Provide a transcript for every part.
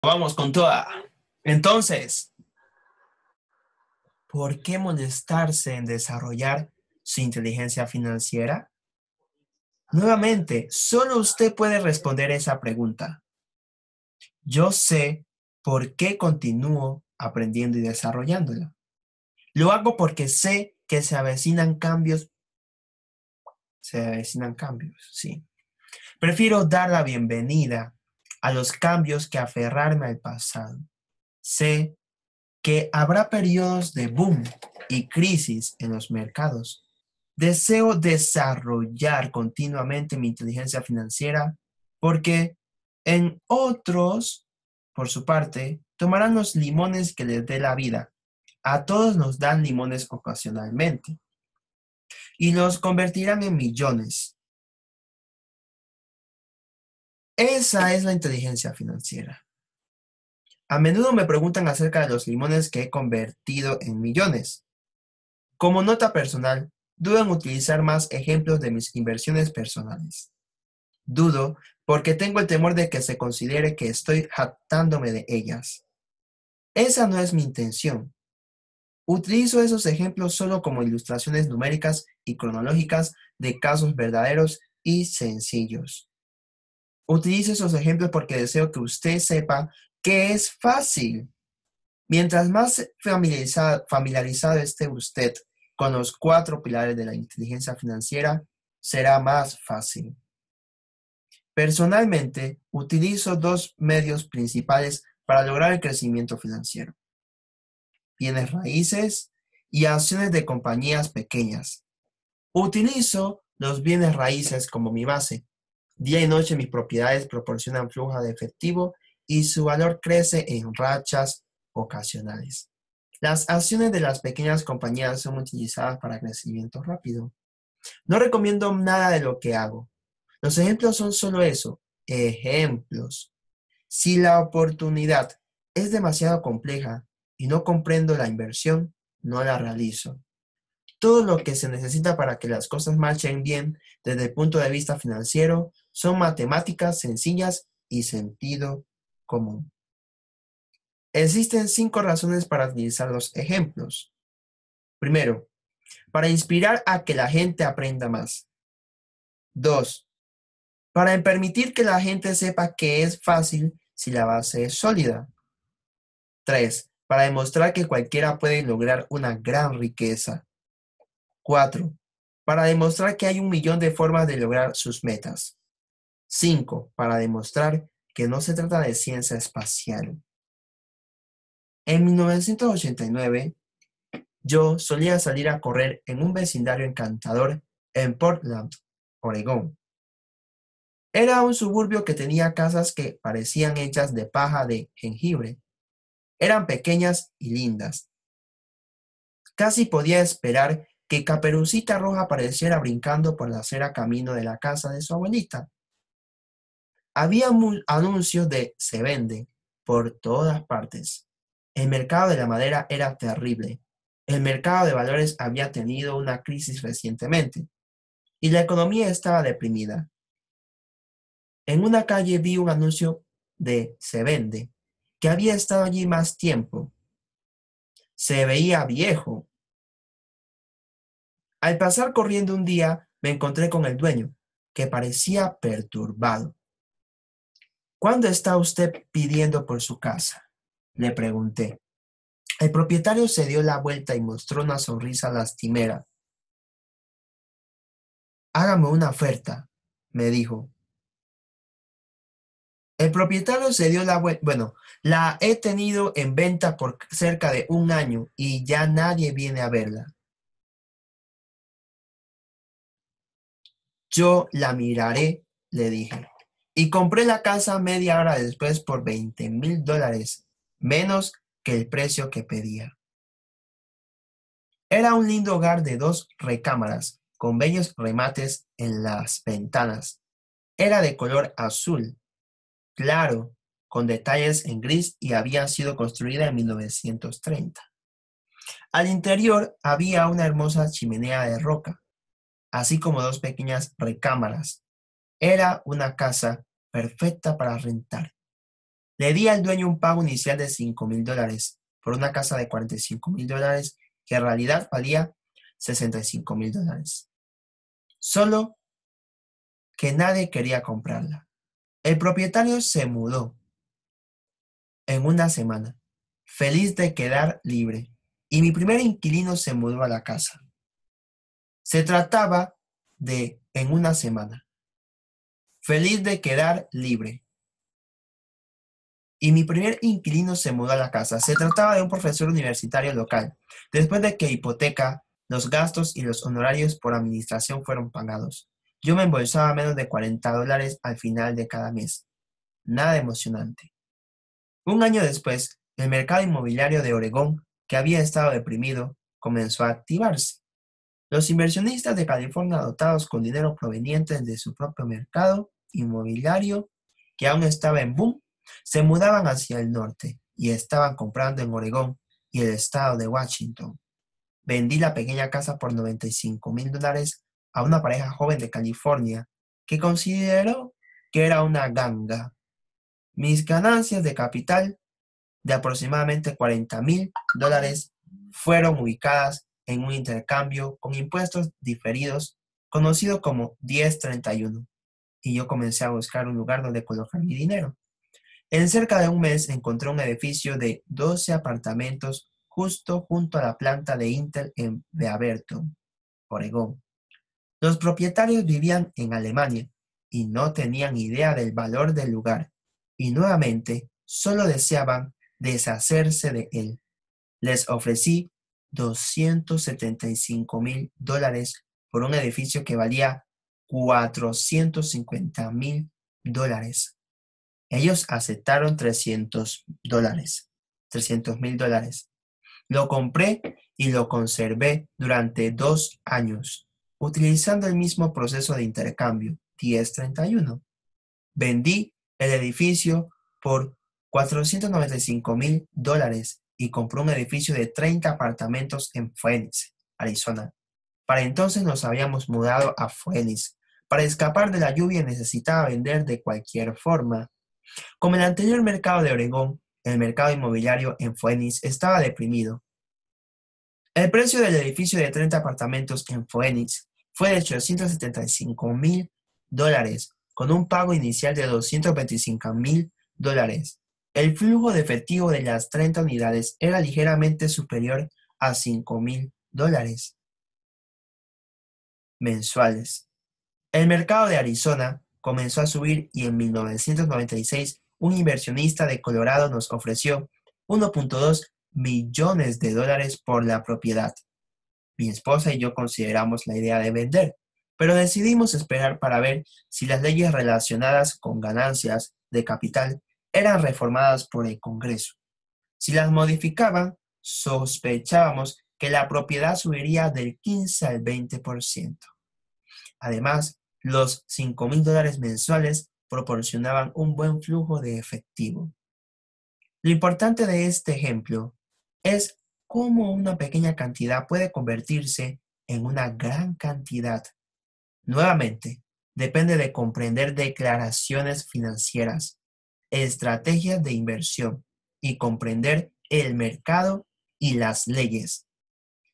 Vamos con toda. Entonces, ¿por qué molestarse en desarrollar su inteligencia financiera? Nuevamente, solo usted puede responder esa pregunta. Yo sé por qué continúo aprendiendo y desarrollándola. Lo hago porque sé que se avecinan cambios, sí. Prefiero dar la bienvenida a los cambios que aferrarme al pasado. Sé que habrá periodos de boom y crisis en los mercados. Deseo desarrollar continuamente mi inteligencia financiera porque en otros, por su parte, tomarán los limones que les dé la vida. A todos nos dan limones ocasionalmente y los convertirán en millones. Esa es la inteligencia financiera. A menudo me preguntan acerca de los limones que he convertido en millones. Como nota personal, dudo en utilizar más ejemplos de mis inversiones personales. Dudo porque tengo el temor de que se considere que estoy jactándome de ellas. Esa no es mi intención. Utilizo esos ejemplos solo como ilustraciones numéricas y cronológicas de casos verdaderos y sencillos. Utilizo esos ejemplos porque deseo que usted sepa que es fácil. Mientras más familiarizado esté usted con los 4 pilares de la inteligencia financiera, será más fácil. Personalmente, utilizo 2 medios principales para lograr el crecimiento financiero: bienes raíces y acciones de compañías pequeñas. Utilizo los bienes raíces como mi base. Día y noche mis propiedades proporcionan flujo de efectivo y su valor crece en rachas ocasionales. Las acciones de las pequeñas compañías son utilizadas para crecimiento rápido. No recomiendo nada de lo que hago. Los ejemplos son solo eso, ejemplos. Si la oportunidad es demasiado compleja y no comprendo la inversión, no la realizo. Todo lo que se necesita para que las cosas marchen bien desde el punto de vista financiero son matemáticas sencillas y sentido común. Existen 5 razones para utilizar los ejemplos. Primero, para inspirar a que la gente aprenda más. 2, para permitir que la gente sepa que es fácil si la base es sólida. 3, para demostrar que cualquiera puede lograr una gran riqueza. 4, para demostrar que hay 1 millón de formas de lograr sus metas. 5, para demostrar que no se trata de ciencia espacial. En 1989, yo solía salir a correr en un vecindario encantador en Portland, Oregón. Era un suburbio que tenía casas que parecían hechas de paja de jengibre. Eran pequeñas y lindas. Casi podía esperar que Caperucita Roja apareciera brincando por la acera camino de la casa de su abuelita. Había anuncios de "se vende" por todas partes. El mercado de la madera era terrible. El mercado de valores había tenido una crisis recientemente y la economía estaba deprimida. En una calle vi un anuncio de "se vende", que había estado allí más tiempo. Se veía viejo. Al pasar corriendo un día, me encontré con el dueño, que parecía perturbado. ¿Cuándo está usted pidiendo por su casa?, le pregunté. El propietario se dio la vuelta y mostró una sonrisa lastimera. Hágame una oferta, me dijo. El propietario se dio la vuelta. Bueno, la he tenido en venta por cerca de 1 año y ya nadie viene a verla. Yo la miraré, le dije, y compré la casa media hora después por $20,000, menos que el precio que pedía. Era un lindo hogar de 2 recámaras, con bellos remates en las ventanas. Era de color azul claro, con detalles en gris y había sido construida en 1930. Al interior había una hermosa chimenea de roca, así como 2 pequeñas recámaras. Era una casa perfecta para rentar. Le di al dueño un pago inicial de $5,000 por una casa de $45,000 que en realidad valía $65,000. Solo que nadie quería comprarla. El propietario se mudó en una semana, feliz de quedar libre, y mi primer inquilino se mudó a la casa. Se trataba de en una semana, feliz de quedar libre. Y mi primer inquilino se mudó a la casa. Se trataba de un profesor universitario local, después de que hipoteca, los gastos y los honorarios por administración fueron pagados. Yo me embolsaba menos de $40 al final de cada mes. Nada emocionante. Un año después, el mercado inmobiliario de Oregón, que había estado deprimido, comenzó a activarse. Los inversionistas de California dotados con dinero proveniente de su propio mercado inmobiliario, que aún estaba en boom, se mudaban hacia el norte y estaban comprando en Oregón y el estado de Washington. Vendí la pequeña casa por $95,000 a una pareja joven de California que consideró que era una ganga. Mis ganancias de capital de aproximadamente $40,000 fueron ubicadas en un intercambio con impuestos diferidos conocido como 1031, y yo comencé a buscar un lugar donde colocar mi dinero. En cerca de un mes encontré un edificio de 12 apartamentos justo junto a la planta de Intel en Beaverton, Oregón. Los propietarios vivían en Alemania y no tenían idea del valor del lugar, y nuevamente solo deseaban deshacerse de él. Les ofrecí $275,000 por un edificio que valía $450,000. Ellos aceptaron $300,000. Lo compré y lo conservé durante 2 años, utilizando el mismo proceso de intercambio, 1031. Vendí el edificio por $495,000 y compré un edificio de 30 apartamentos en Phoenix, Arizona. Para entonces nos habíamos mudado a Phoenix. Para escapar de la lluvia necesitaba vender de cualquier forma. Como el anterior mercado de Oregón, el mercado inmobiliario en Phoenix estaba deprimido. El precio del edificio de 30 apartamentos en Phoenix fue de $875,000, con un pago inicial de $225,000. El flujo de efectivo de las 30 unidades era ligeramente superior a $5,000 mensuales. El mercado de Arizona comenzó a subir y en 1996 un inversionista de Colorado nos ofreció $1.2 millones por la propiedad. Mi esposa y yo consideramos la idea de vender, pero decidimos esperar para ver si las leyes relacionadas con ganancias de capital eran reformadas por el Congreso. Si las modificaban, sospechábamos que la propiedad subiría del 15 al 20%. Además, los $5,000 mensuales proporcionaban un buen flujo de efectivo. Lo importante de este ejemplo es cómo una pequeña cantidad puede convertirse en una gran cantidad. Nuevamente, depende de comprender declaraciones financieras, estrategias de inversión y comprender el mercado y las leyes.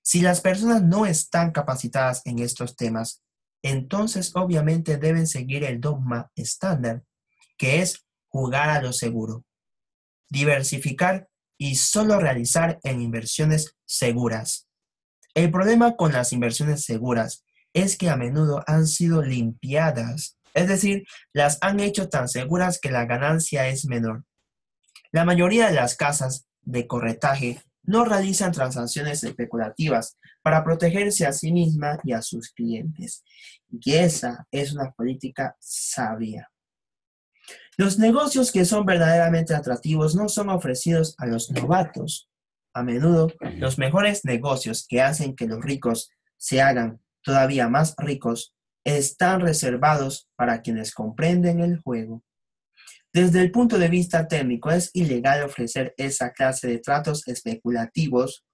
Si las personas no están capacitadas en estos temas, entonces obviamente deben seguir el dogma estándar, que es jugar a lo seguro, diversificar y solo realizar en inversiones seguras. El problema con las inversiones seguras es que a menudo han sido limpiadas, es decir, las han hecho tan seguras que la ganancia es menor. La mayoría de las casas de corretaje no realizan transacciones especulativas para protegerse a sí misma y a sus clientes, y esa es una política sabia. Los negocios que son verdaderamente atractivos no son ofrecidos a los novatos. A menudo, los mejores negocios que hacen que los ricos se hagan todavía más ricos están reservados para quienes comprenden el juego. Desde el punto de vista técnico, es ilegal ofrecer esa clase de tratos especulativos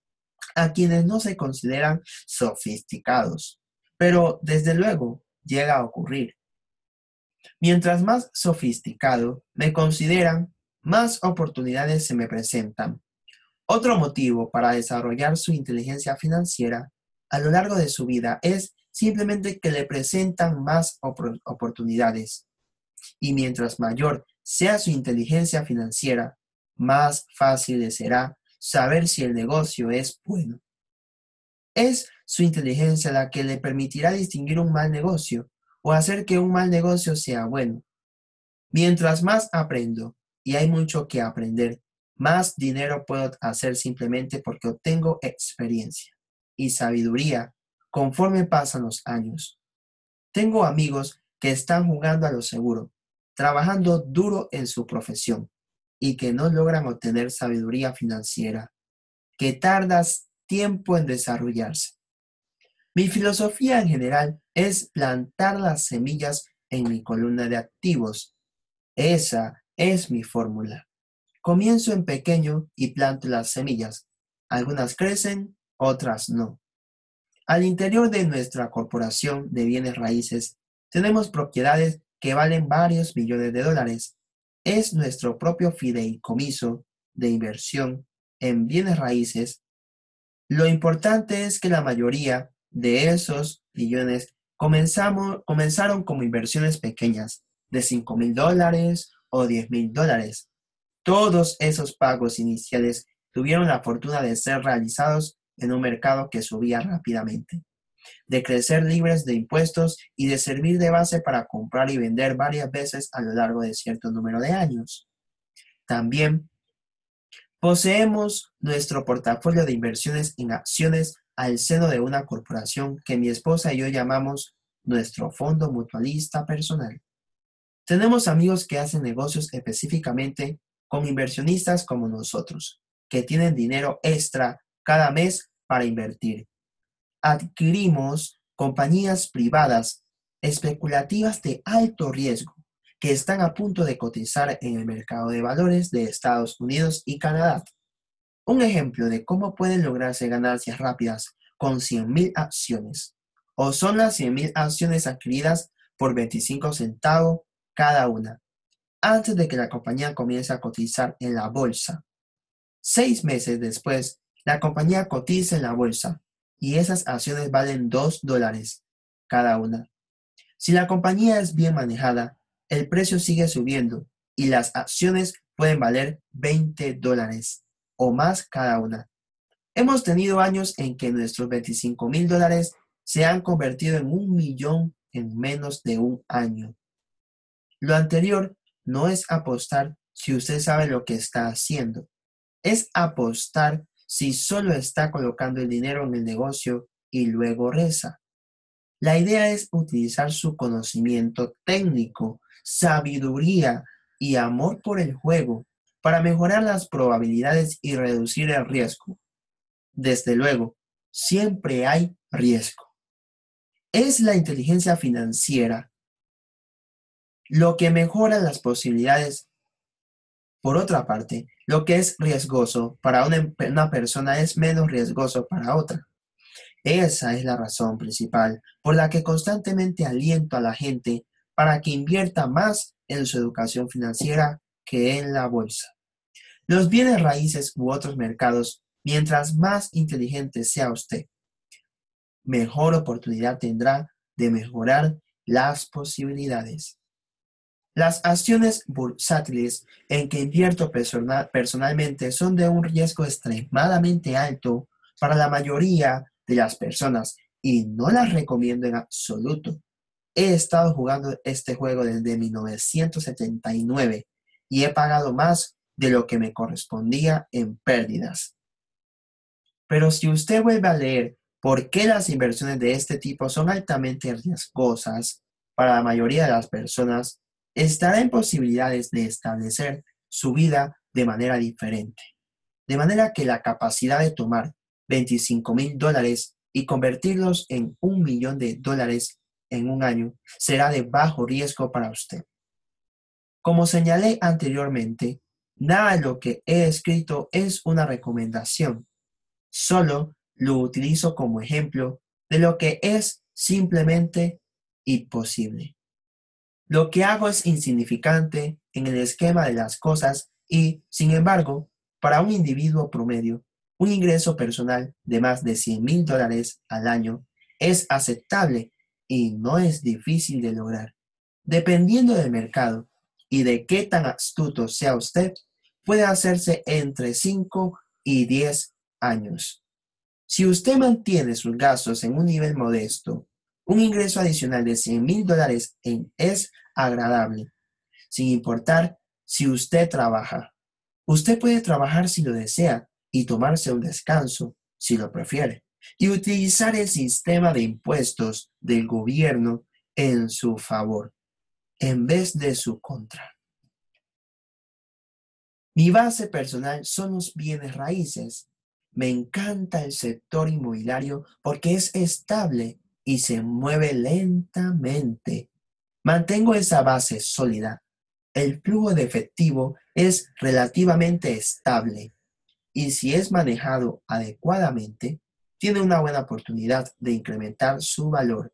a quienes no se consideran sofisticados, pero desde luego llega a ocurrir. Mientras más sofisticado me consideran, más oportunidades se me presentan. Otro motivo para desarrollar su inteligencia financiera a lo largo de su vida es simplemente que le presentan más oportunidades. Y mientras mayor sea su inteligencia financiera, más fácil le será saber si el negocio es bueno. Es su inteligencia la que le permitirá distinguir un mal negocio o hacer que un mal negocio sea bueno. Mientras más aprendo, y hay mucho que aprender, más dinero puedo hacer simplemente porque obtengo experiencia y sabiduría conforme pasan los años. Tengo amigos que están jugando a lo seguro, trabajando duro en su profesión y que no logran obtener sabiduría financiera, que tardas tiempo en desarrollarse. Mi filosofía en general es plantar las semillas en mi columna de activos. Esa es mi fórmula. Comienzo en pequeño y planto las semillas. Algunas crecen, otras no. Al interior de nuestra corporación de bienes raíces, tenemos propiedades que valen varios millones de dólares. Es nuestro propio fideicomiso de inversión en bienes raíces. Lo importante es que la mayoría de esos millones comenzaron como inversiones pequeñas, de $5,000 o $10,000. Todos esos pagos iniciales tuvieron la fortuna de ser realizados en un mercado que subía rápidamente, de crecer libres de impuestos y de servir de base para comprar y vender varias veces a lo largo de cierto número de años. También poseemos nuestro portafolio de inversiones en acciones al seno de una corporación que mi esposa y yo llamamos nuestro fondo mutualista personal. Tenemos amigos que hacen negocios específicamente con inversionistas como nosotros, que tienen dinero extra cada mes para invertir. Adquirimos compañías privadas especulativas de alto riesgo que están a punto de cotizar en el mercado de valores de Estados Unidos y Canadá. Un ejemplo de cómo pueden lograrse ganancias rápidas con 100,000 acciones, o son las 100,000 acciones adquiridas por 25 centavos cada una, antes de que la compañía comience a cotizar en la bolsa. 6 meses después, la compañía cotiza en la bolsa y esas acciones valen $2 cada una. Si la compañía es bien manejada, el precio sigue subiendo y las acciones pueden valer $20 o más cada una. Hemos tenido años en que nuestros $25,000 se han convertido en 1,000,000 en menos de un año. Lo anterior no es apostar si usted sabe lo que está haciendo. Es apostar si solo está colocando el dinero en el negocio y luego reza. La idea es utilizar su conocimiento técnico, sabiduría y amor por el juego para mejorar las probabilidades y reducir el riesgo. Desde luego, siempre hay riesgo. Es la inteligencia financiera lo que mejora las posibilidades. Por otra parte, lo que es riesgoso para una persona es menos riesgoso para otra. Esa es la razón principal por la que constantemente aliento a la gente para que invierta más en su educación financiera que en la bolsa. Los bienes raíces u otros mercados, mientras más inteligente sea usted, mejor oportunidad tendrá de mejorar las posibilidades. Las acciones bursátiles en que invierto personalmente son de un riesgo extremadamente alto para la mayoría de las personas y no las recomiendo en absoluto. He estado jugando este juego desde 1979 y he pagado más de lo que me correspondía en pérdidas. Pero si usted vuelve a leer por qué las inversiones de este tipo son altamente riesgosas para la mayoría de las personas, estará en posibilidades de establecer su vida de manera diferente. De manera que la capacidad de tomar $25,000 y convertirlos en $1,000,000 en un año será de bajo riesgo para usted. Como señalé anteriormente, nada de lo que he escrito es una recomendación. Solo lo utilizo como ejemplo de lo que es simplemente imposible. Lo que hago es insignificante en el esquema de las cosas Y, sin embargo, para un individuo promedio, un ingreso personal de más de $100,000 al año es aceptable y no es difícil de lograr. Dependiendo del mercado y de qué tan astuto sea usted, puede hacerse entre 5 y 10 años. Si usted mantiene sus gastos en un nivel modesto, un ingreso adicional de $100,000 es agradable, sin importar si usted trabaja. Usted puede trabajar si lo desea y tomarse un descanso si lo prefiere, y utilizar el sistema de impuestos del gobierno en su favor, en vez de su contra. Mi base personal son los bienes raíces. Me encanta el sector inmobiliario porque es estable y se mueve lentamente. Mantengo esa base sólida. El flujo de efectivo es relativamente estable y si es manejado adecuadamente, tiene una buena oportunidad de incrementar su valor.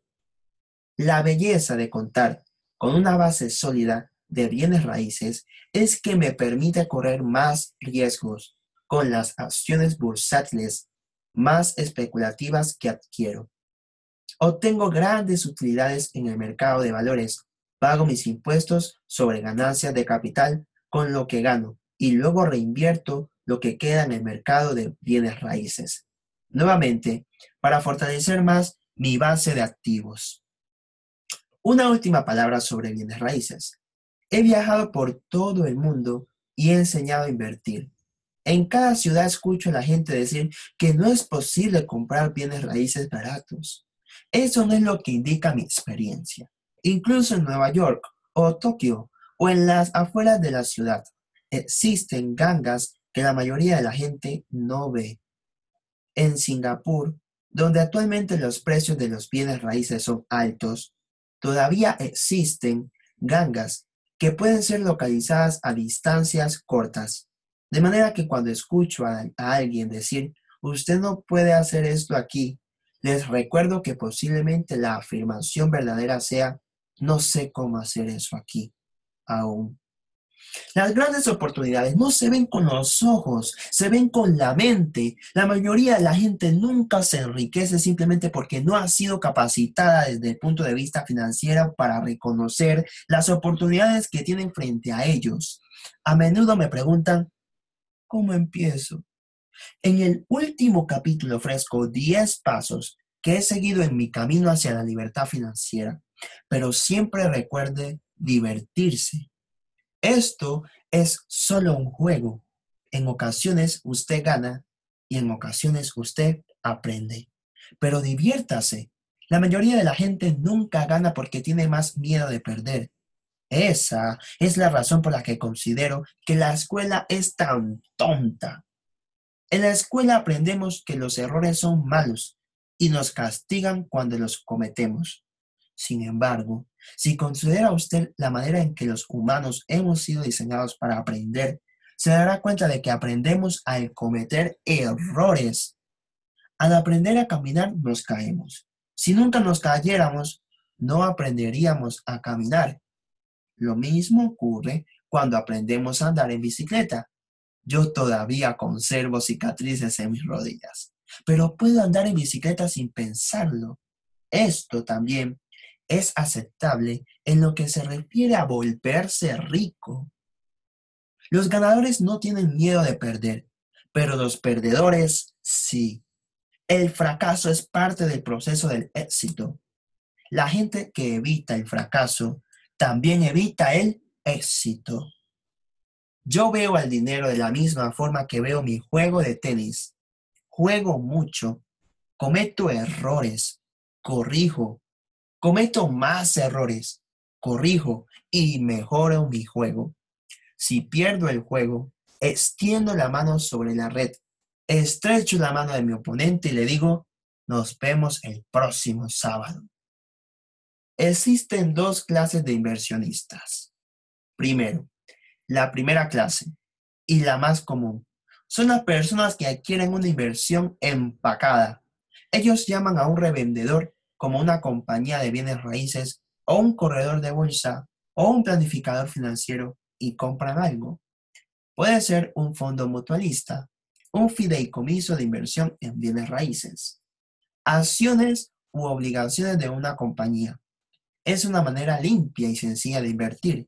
La belleza de contar con una base sólida de bienes raíces es que me permite correr más riesgos con las acciones bursátiles más especulativas que adquiero. Obtengo grandes utilidades en el mercado de valores, pago mis impuestos sobre ganancias de capital con lo que gano y luego reinvierto lo que queda en el mercado de bienes raíces. Nuevamente, para fortalecer más mi base de activos. Una última palabra sobre bienes raíces. He viajado por todo el mundo y he enseñado a invertir. En cada ciudad escucho a la gente decir que no es posible comprar bienes raíces baratos. Eso no es lo que indica mi experiencia. Incluso en Nueva York o Tokio o en las afueras de la ciudad existen gangas que la mayoría de la gente no ve. En Singapur, donde actualmente los precios de los bienes raíces son altos, todavía existen gangas que pueden ser localizadas a distancias cortas. De manera que cuando escucho a alguien decir, usted no puede hacer esto aquí, les recuerdo que posiblemente la afirmación verdadera sea, no sé cómo hacer eso aquí aún. Las grandes oportunidades no se ven con los ojos, se ven con la mente. La mayoría de la gente nunca se enriquece simplemente porque no ha sido capacitada desde el punto de vista financiero para reconocer las oportunidades que tienen frente a ellos. A menudo me preguntan, ¿cómo empiezo? En el último capítulo ofrezco 10 pasos que he seguido en mi camino hacia la libertad financiera, pero siempre recuerde divertirse. Esto es solo un juego. En ocasiones usted gana y en ocasiones usted aprende. Pero diviértase. La mayoría de la gente nunca gana porque tiene más miedo de perder. Esa es la razón por la que considero que la escuela es tan tonta. En la escuela aprendemos que los errores son malos y nos castigan cuando los cometemos. Sin embargo, si considera usted la manera en que los humanos hemos sido diseñados para aprender, se dará cuenta de que aprendemos al cometer errores. Al aprender a caminar, nos caemos. Si nunca nos cayéramos, no aprenderíamos a caminar. Lo mismo ocurre cuando aprendemos a andar en bicicleta. Yo todavía conservo cicatrices en mis rodillas, pero puedo andar en bicicleta sin pensarlo. Esto también es aceptable en lo que se refiere a volverse rico. Los ganadores no tienen miedo de perder, pero los perdedores sí. El fracaso es parte del proceso del éxito. La gente que evita el fracaso también evita el éxito. Yo veo al dinero de la misma forma que veo mi juego de tenis. Juego mucho, cometo errores, corrijo, cometo más errores, corrijo y mejoro mi juego. Si pierdo el juego, extiendo la mano sobre la red, estrecho la mano de mi oponente y le digo, nos vemos el próximo sábado. Existen dos clases de inversionistas. Primero, la primera clase y la más común son las personas que adquieren una inversión empacada. Ellos llaman a un revendedor como una compañía de bienes raíces o un corredor de bolsa o un planificador financiero y compran algo. Puede ser un fondo mutualista, un fideicomiso de inversión en bienes raíces, acciones u obligaciones de una compañía. Es una manera limpia y sencilla de invertir.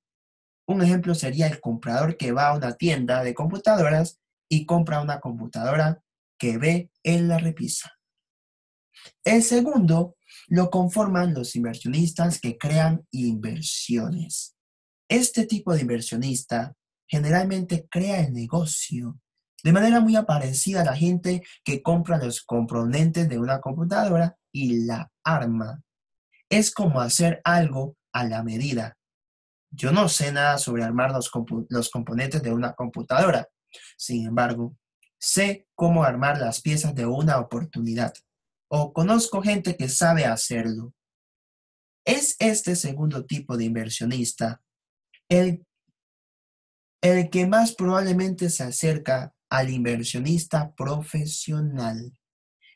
Un ejemplo sería el comprador que va a una tienda de computadoras y compra una computadora que ve en la repisa. El segundo lo conforman los inversionistas que crean inversiones. Este tipo de inversionista generalmente crea el negocio de manera muy parecida a la gente que compra los componentes de una computadora y la arma. Es como hacer algo a la medida. Yo no sé nada sobre armar los componentes de una computadora. Sin embargo, sé cómo armar las piezas de una oportunidad. O conozco gente que sabe hacerlo. Es este segundo tipo de inversionista el, el que más probablemente se acerca al inversionista profesional.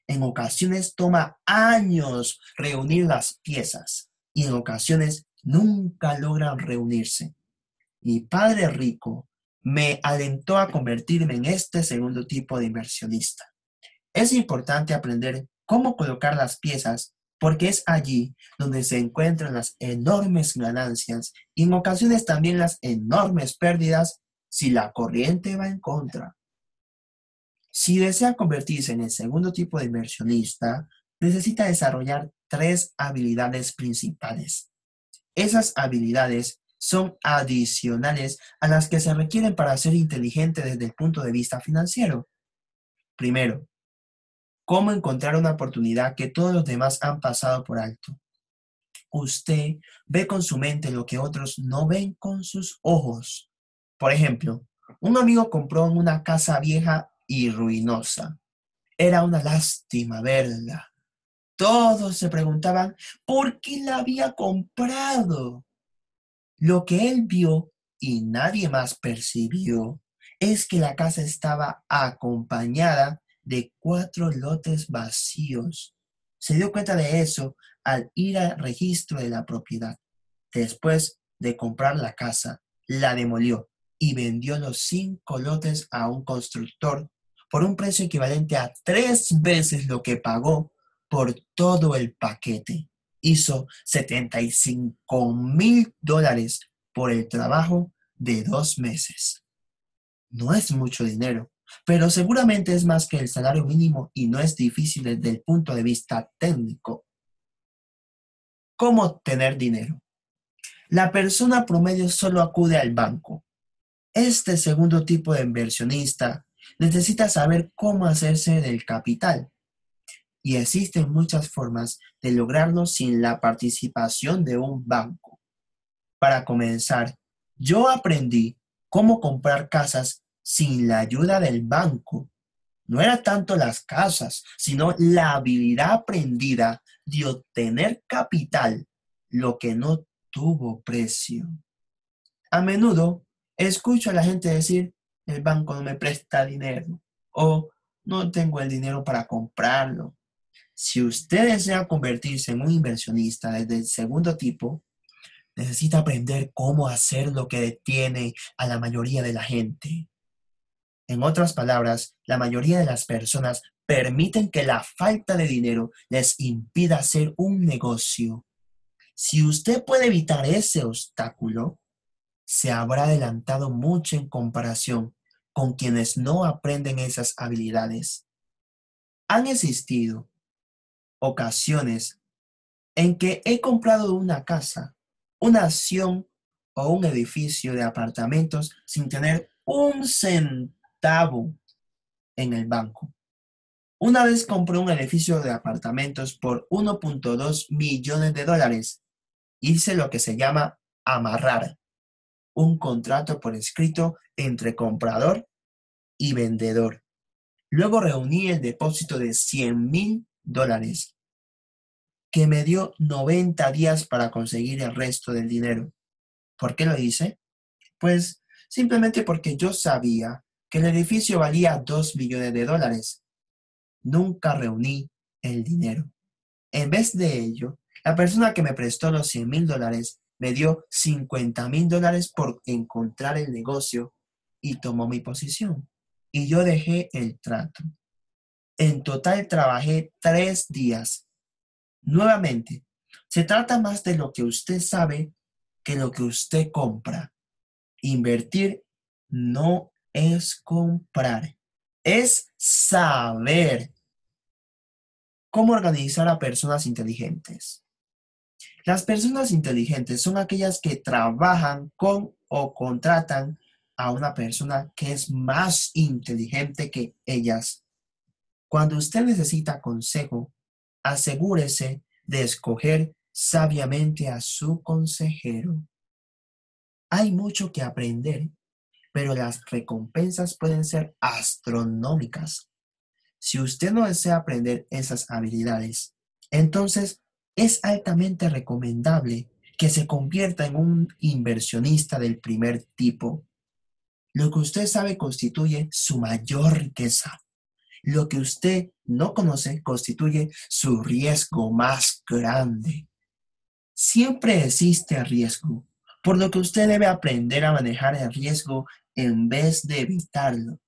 En ocasiones toma años reunir las piezas y en ocasiones nunca logran reunirse. Mi padre rico me alentó a convertirme en este segundo tipo de inversionista. Es importante aprender cómo colocar las piezas porque es allí donde se encuentran las enormes ganancias y en ocasiones también las enormes pérdidas si la corriente va en contra. Si desea convertirse en el segundo tipo de inversionista, necesita desarrollar tres habilidades principales. Esas habilidades son adicionales a las que se requieren para ser inteligente desde el punto de vista financiero. Primero, cómo encontrar una oportunidad que todos los demás han pasado por alto. Usted ve con su mente lo que otros no ven con sus ojos. Por ejemplo, un amigo compró una casa vieja y ruinosa. Era una lástima verla. Todos se preguntaban por qué la había comprado. Lo que él vio y nadie más percibió es que la casa estaba acompañada de 4 lotes vacíos. Se dio cuenta de eso al ir al registro de la propiedad. Después de comprar la casa, la demolió y vendió los 5 lotes a un constructor por un precio equivalente a 3 veces lo que pagó por todo el paquete. Hizo $75,000 por el trabajo de 2 meses. No es mucho dinero, pero seguramente es más que el salario mínimo y no es difícil desde el punto de vista técnico. ¿Cómo tener dinero? La persona promedio solo acude al banco. Este segundo tipo de inversionista necesita saber cómo hacerse del capital. Y existen muchas formas de lograrlo sin la participación de un banco. Para comenzar, yo aprendí cómo comprar casas sin la ayuda del banco. No era tanto las casas, sino la habilidad aprendida de obtener capital, lo que no tuvo precio. A menudo escucho a la gente decir, el banco no me presta dinero o no tengo el dinero para comprarlo. Si usted desea convertirse en un inversionista desde el segundo tipo, necesita aprender cómo hacer lo que detiene a la mayoría de la gente. En otras palabras, la mayoría de las personas permiten que la falta de dinero les impida hacer un negocio. Si usted puede evitar ese obstáculo, se habrá adelantado mucho en comparación con quienes no aprenden esas habilidades. Han existido ocasiones en que he comprado una casa, una acción o un edificio de apartamentos sin tener un centavo en el banco. Una vez compré un edificio de apartamentos por $1.2 millones. Hice lo que se llama amarrar, un contrato por escrito entre comprador y vendedor. Luego reuní el depósito de $100,000 que me dio 90 días para conseguir el resto del dinero. ¿Por qué lo hice? Pues simplemente porque yo sabía que el edificio valía $2 millones. Nunca reuní el dinero. En vez de ello, la persona que me prestó los $100,000 me dio $50,000 por encontrar el negocio y tomó mi posición. Y yo dejé el trato. En total trabajé 3 días. Nuevamente, se trata más de lo que usted sabe que lo que usted compra. Invertir no es comprar, es saber cómo organizar a personas inteligentes. Las personas inteligentes son aquellas que trabajan con o contratan a una persona que es más inteligente que ellas. Cuando usted necesita consejo, asegúrese de escoger sabiamente a su consejero. Hay mucho que aprender, pero las recompensas pueden ser astronómicas. Si usted no desea aprender esas habilidades, entonces es altamente recomendable que se convierta en un inversionista del primer tipo. Lo que usted sabe constituye su mayor riqueza. Lo que usted no conoce constituye su riesgo más grande. Siempre existe riesgo, por lo que usted debe aprender a manejar el riesgo en vez de evitarlo.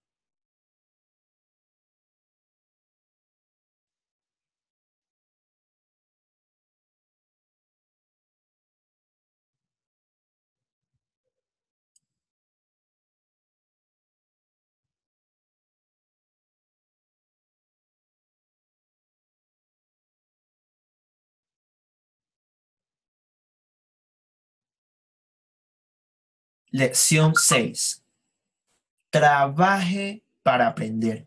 Lección 6. Trabaje para aprender,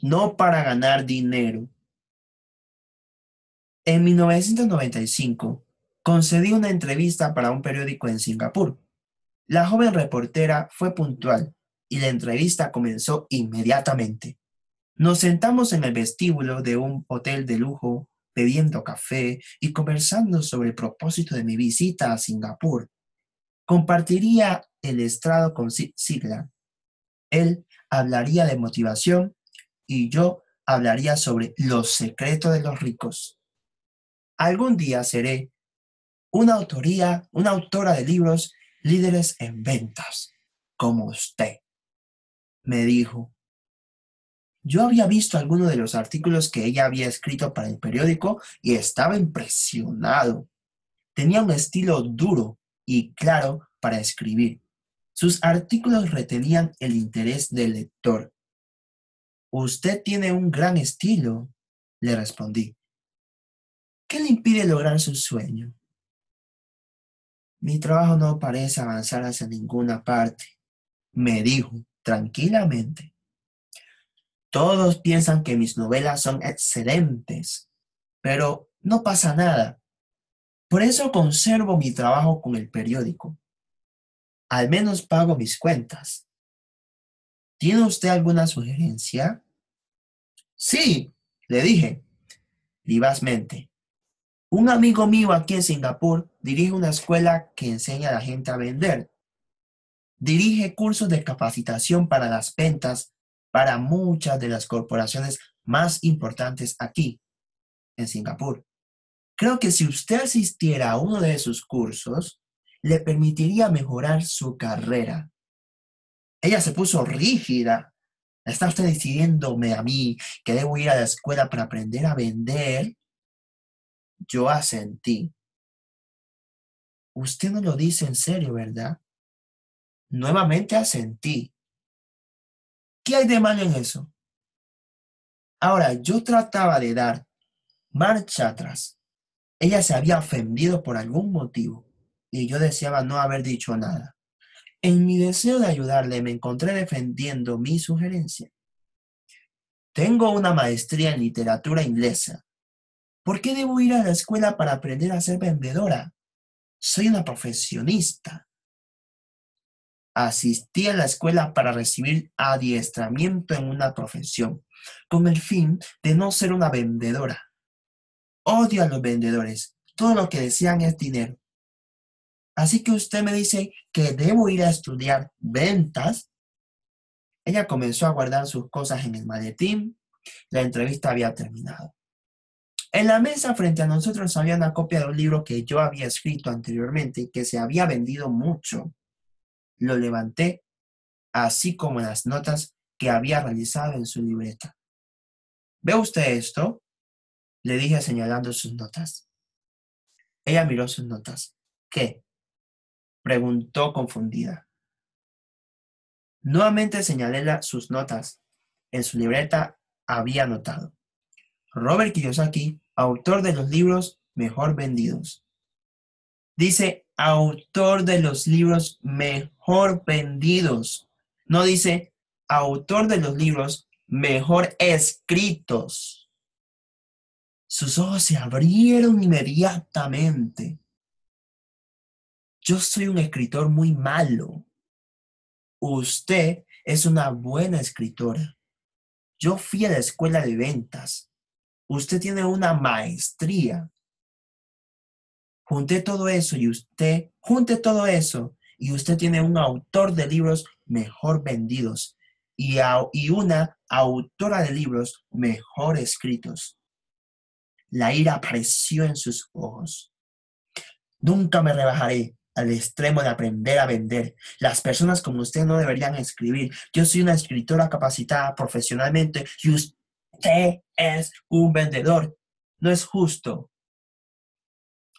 no para ganar dinero. En 1995, concedí una entrevista para un periódico en Singapur. La joven reportera fue puntual y la entrevista comenzó inmediatamente. Nos sentamos en el vestíbulo de un hotel de lujo, bebiendo café y conversando sobre el propósito de mi visita a Singapur. Compartiría el estrado con Sigla. Él hablaría de motivación y yo hablaría sobre los secretos de los ricos. Algún día seré una autora de libros líderes en ventas, como usted, me dijo. Yo había visto algunos de los artículos que ella había escrito para el periódico y estaba impresionado. Tenía un estilo duro y claro para escribir. Sus artículos retenían el interés del lector. Usted tiene un gran estilo, le respondí. ¿Qué le impide lograr su sueño? Mi trabajo no parece avanzar hacia ninguna parte, me dijo tranquilamente. Todos piensan que mis novelas son excelentes, pero no pasa nada. Por eso conservo mi trabajo con el periódico. Al menos pago mis cuentas. ¿Tiene usted alguna sugerencia? Sí, le dije, vivazmente. Un amigo mío aquí en Singapur dirige una escuela que enseña a la gente a vender. Dirige cursos de capacitación para las ventas para muchas de las corporaciones más importantes aquí, en Singapur. Creo que si usted asistiera a uno de sus cursos, le permitiría mejorar su carrera. Ella se puso rígida. ¿Está usted decidiéndome a mí que debo ir a la escuela para aprender a vender? Yo asentí. Usted no lo dice en serio, ¿verdad? Nuevamente asentí. ¿Qué hay de malo en eso? Ahora, yo trataba de dar marcha atrás. Ella se había ofendido por algún motivo y yo deseaba no haber dicho nada. En mi deseo de ayudarle me encontré defendiendo mi sugerencia. Tengo una maestría en literatura inglesa. ¿Por qué debo ir a la escuela para aprender a ser vendedora? Soy una profesionista. Asistí a la escuela para recibir adiestramiento en una profesión, con el fin de no ser una vendedora. Odio a los vendedores. Todo lo que desean es dinero. Así que usted me dice que debo ir a estudiar ventas. Ella comenzó a guardar sus cosas en el maletín. La entrevista había terminado. En la mesa frente a nosotros había una copia de un libro que yo había escrito anteriormente y que se había vendido mucho. Lo levanté así como las notas que había realizado en su libreta. ¿Ve usted esto? Le dije señalando sus notas. Ella miró sus notas. ¿Qué? Preguntó confundida. Nuevamente señalé sus notas. En su libreta había anotado: Robert Kiyosaki, autor de los libros mejor vendidos. Dice autor de los libros mejor vendidos. No dice autor de los libros mejor escritos. Sus ojos se abrieron inmediatamente. Yo soy un escritor muy malo. Usted es una buena escritora. Yo fui a la escuela de ventas. Usted tiene una maestría. Junte todo eso y usted tiene un autor de libros mejor vendidos y una autora de libros mejor escritos. La ira apareció en sus ojos. Nunca me rebajaré al extremo de aprender a vender. Las personas como usted no deberían escribir. Yo soy una escritora capacitada profesionalmente y usted es un vendedor. No es justo.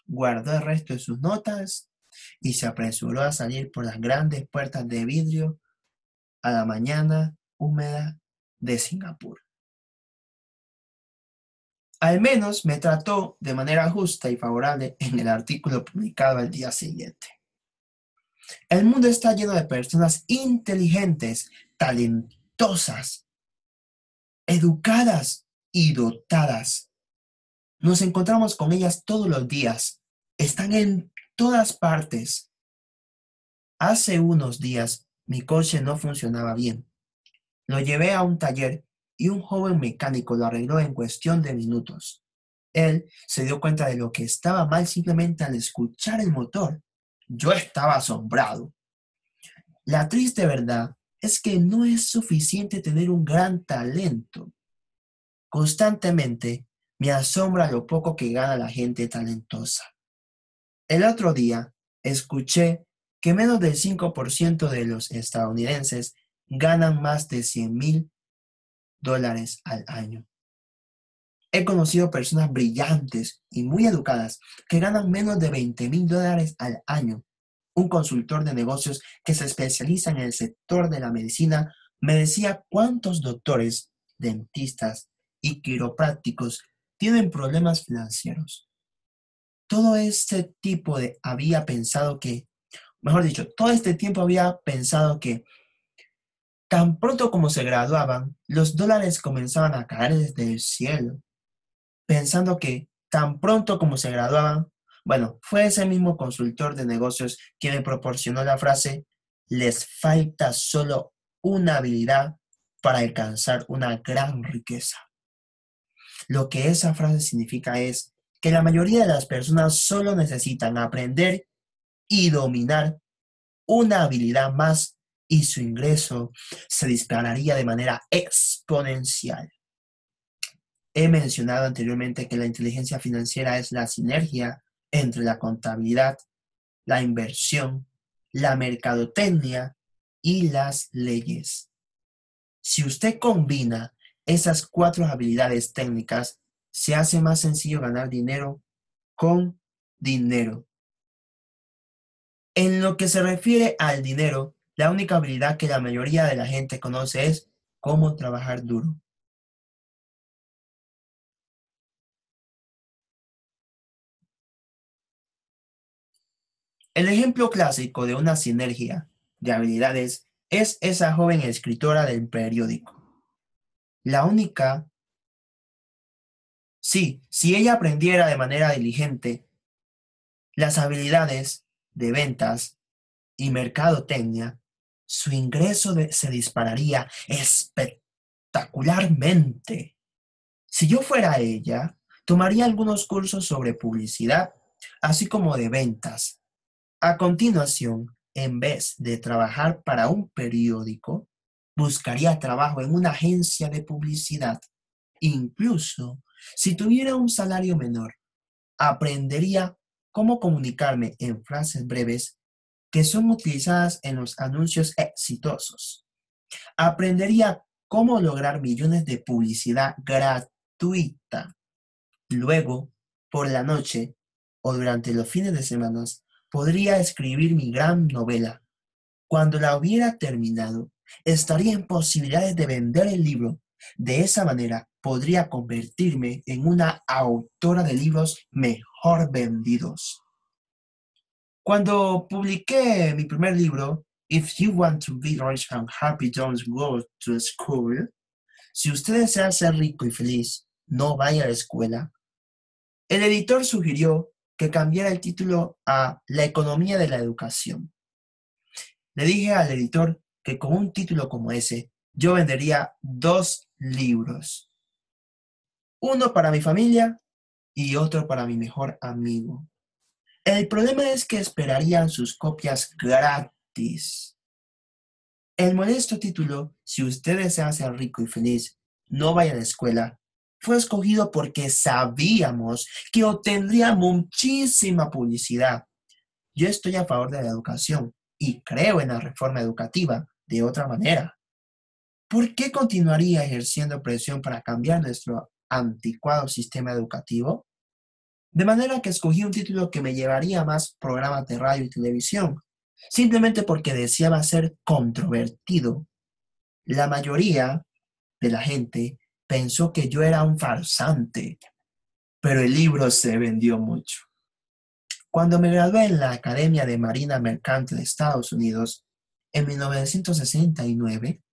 Guardó el resto de sus notas y se apresuró a salir por las grandes puertas de vidrio a la mañana húmeda de Singapur. Al menos me trató de manera justa y favorable en el artículo publicado al día siguiente. El mundo está lleno de personas inteligentes, talentosas, educadas y dotadas. Nos encontramos con ellas todos los días. Están en todas partes. Hace unos días mi coche no funcionaba bien. Lo llevé a un taller y un joven mecánico lo arregló en cuestión de minutos. Él se dio cuenta de lo que estaba mal simplemente al escuchar el motor. Yo estaba asombrado. La triste verdad es que no es suficiente tener un gran talento. Constantemente me asombra lo poco que gana la gente talentosa. El otro día escuché que menos del 5% de los estadounidenses ganan más de $100,000 al año. He conocido personas brillantes y muy educadas que ganan menos de $20,000 al año. Un consultor de negocios que se especializa en el sector de la medicina me decía cuántos doctores, dentistas y quiroprácticos tienen problemas financieros. Todo este tipo había pensado que, mejor dicho, todo este tiempo había pensado que tan pronto como se graduaban, los dólares comenzaban a caer desde el cielo. Pensando que tan pronto como se graduaban, bueno, fue ese mismo consultor de negocios quien me proporcionó la frase: les falta solo una habilidad para alcanzar una gran riqueza. Lo que esa frase significa es que la mayoría de las personas solo necesitan aprender y dominar una habilidad más y su ingreso se dispararía de manera exponencial. He mencionado anteriormente que la inteligencia financiera es la sinergia entre la contabilidad, la inversión, la mercadotecnia y las leyes. Si usted combina esas 4 habilidades técnicas, se hace más sencillo ganar dinero con dinero. En lo que se refiere al dinero, la única habilidad que la mayoría de la gente conoce es cómo trabajar duro. El ejemplo clásico de una sinergia de habilidades es esa joven escritora del periódico. La única, sí, si ella aprendiera de manera diligente las habilidades de ventas y mercadotecnia, su ingreso se dispararía espectacularmente. Si yo fuera ella, tomaría algunos cursos sobre publicidad, así como de ventas. A continuación, en vez de trabajar para un periódico, buscaría trabajo en una agencia de publicidad. Incluso si tuviera un salario menor, aprendería cómo comunicarme en frases breves que son utilizadas en los anuncios exitosos. Aprendería cómo lograr millones de publicidad gratuita. Luego, por la noche o durante los fines de semana, podría escribir mi gran novela. Cuando la hubiera terminado, estaría en posibilidades de vender el libro. De esa manera, podría convertirme en una autora de libros mejor vendidos. Cuando publiqué mi primer libro, If You Want to Be Rich and Happy, Don't Go to School, si usted desea ser rico y feliz, no vaya a la escuela, el editor sugirió que cambiara el título a La economía de la educación. Le dije al editor que con un título como ese, yo vendería 2 libros. Uno para mi familia y otro para mi mejor amigo. El problema es que esperarían sus copias gratis. El modesto título, si usted desea ser rico y feliz, no vaya a la escuela, fue escogido porque sabíamos que obtendría muchísima publicidad. Yo estoy a favor de la educación y creo en la reforma educativa de otra manera. ¿Por qué continuaría ejerciendo presión para cambiar nuestro anticuado sistema educativo? De manera que escogí un título que me llevaría a más programas de radio y televisión, simplemente porque deseaba ser controvertido. La mayoría de la gente pensó que yo era un farsante, pero el libro se vendió mucho. Cuando me gradué en la Academia de Marina Mercante de Estados Unidos, en 1969,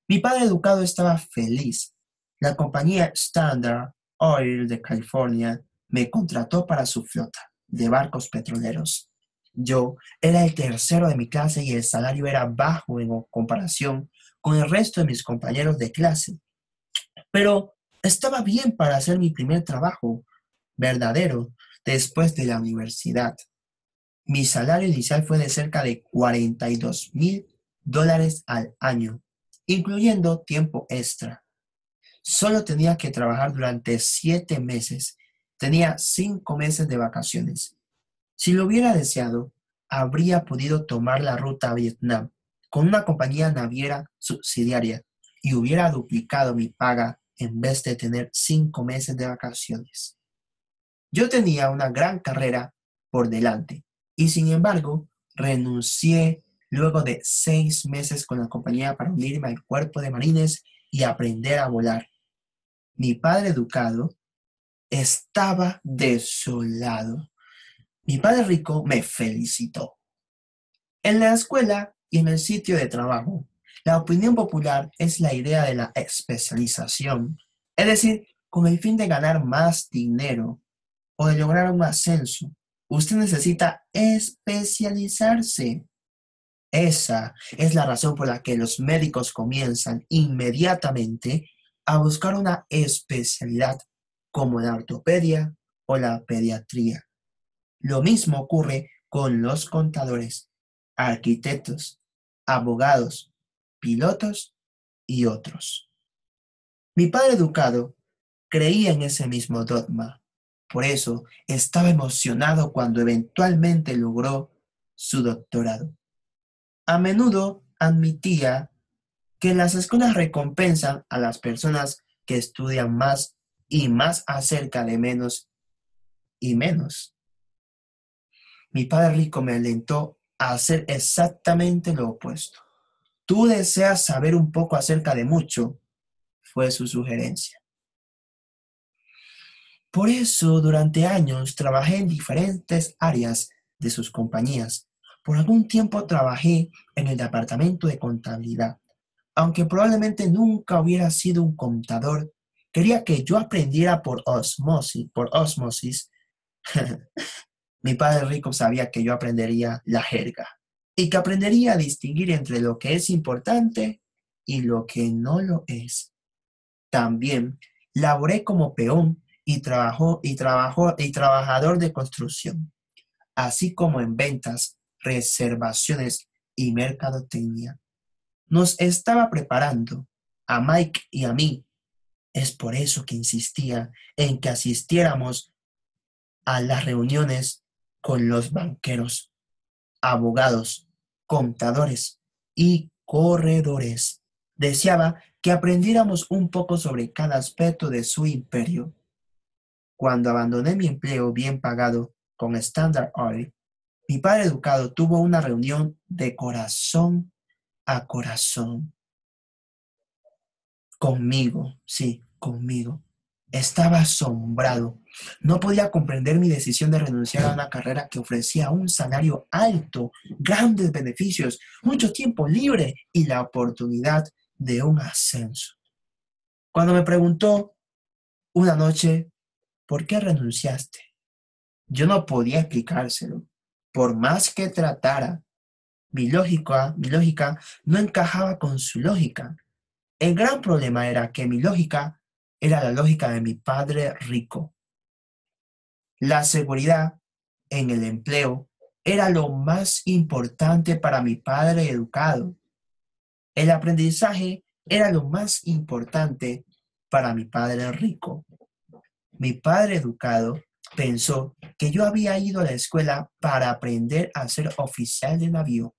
mi padre educado estaba feliz. La compañía Standard Oil de California me contrató para su flota de barcos petroleros. Yo era el tercero de mi clase y el salario era bajo en comparación con el resto de mis compañeros de clase. Pero estaba bien para hacer mi primer trabajo verdadero después de la universidad. Mi salario inicial fue de cerca de $42,000 al año, incluyendo tiempo extra. Solo tenía que trabajar durante 7 meses. Tenía 5 meses de vacaciones. Si lo hubiera deseado, habría podido tomar la ruta a Vietnam con una compañía naviera subsidiaria y hubiera duplicado mi paga en vez de tener 5 meses de vacaciones. Yo tenía una gran carrera por delante y sin embargo renuncié luego de 6 meses con la compañía para unirme al cuerpo de marines y aprender a volar. Mi padre educado estaba desolado. Mi padre rico me felicitó. En la escuela y en el sitio de trabajo, la opinión popular es la idea de la especialización, es decir, con el fin de ganar más dinero o de lograr un ascenso. Usted necesita especializarse. Esa es la razón por la que los médicos comienzan inmediatamente a buscar una especialidad como la ortopedia o la pediatría. Lo mismo ocurre con los contadores, arquitectos, abogados, pilotos y otros. Mi padre educado creía en ese mismo dogma. Por eso estaba emocionado cuando eventualmente logró su doctorado. A menudo admitía que las escuelas recompensan a las personas que estudian más y más acerca de menos y menos. Mi padre rico me alentó a hacer exactamente lo opuesto. Tú deseas saber un poco acerca de mucho, fue su sugerencia. Por eso, durante años trabajé en diferentes áreas de sus compañías. Por algún tiempo trabajé en el departamento de contabilidad. Aunque probablemente nunca hubiera sido un contador, quería que yo aprendiera por osmosis. Mi padre rico sabía que yo aprendería la jerga y que aprendería a distinguir entre lo que es importante y lo que no lo es. También laboré como peón y trabajador de construcción, así como en ventas, reservaciones y mercadotecnia. Nos estaba preparando a Mike y a mí. Es por eso que insistía en que asistiéramos a las reuniones con los banqueros, abogados, contadores y corredores. Deseaba que aprendiéramos un poco sobre cada aspecto de su imperio. Cuando abandoné mi empleo bien pagado con Standard Oil, mi padre educado tuvo una reunión de corazón a corazón conmigo, sí, conmigo. Estaba asombrado. No podía comprender mi decisión de renunciar a una carrera que ofrecía un salario alto, grandes beneficios, mucho tiempo libre y la oportunidad de un ascenso. Cuando me preguntó una noche, ¿por qué renunciaste? Yo no podía explicárselo. Por más que tratara, mi lógica no encajaba con su lógica. El gran problema era que mi lógica era la lógica de mi padre rico. La seguridad en el empleo era lo más importante para mi padre educado. El aprendizaje era lo más importante para mi padre rico. Mi padre educado pensó que yo había ido a la escuela para aprender a ser oficial de navío.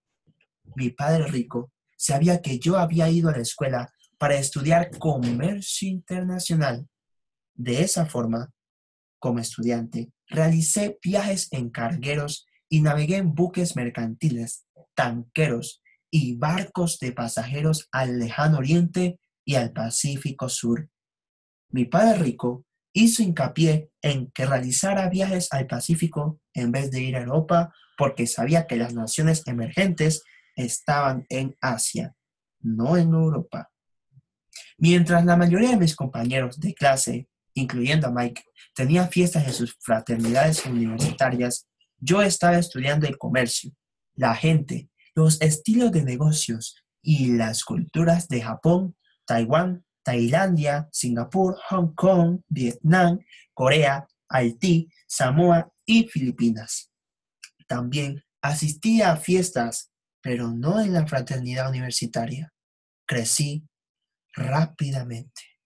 Mi padre rico sabía que yo había ido a la escuela para estudiar comercio internacional. De esa forma, como estudiante, realicé viajes en cargueros y navegué en buques mercantiles, tanqueros y barcos de pasajeros al lejano oriente y al Pacífico Sur. Mi padre rico hizo hincapié en que realizara viajes al Pacífico en vez de ir a Europa porque sabía que las naciones emergentes estaban en Asia, no en Europa. Mientras la mayoría de mis compañeros de clase, incluyendo a Mike, tenían fiestas en sus fraternidades universitarias, yo estaba estudiando el comercio, la gente, los estilos de negocios y las culturas de Japón, Taiwán, Tailandia, Singapur, Hong Kong, Vietnam, Corea, Haití, Samoa y Filipinas. También asistía a fiestas, pero no en la fraternidad universitaria. Crecí rápidamente.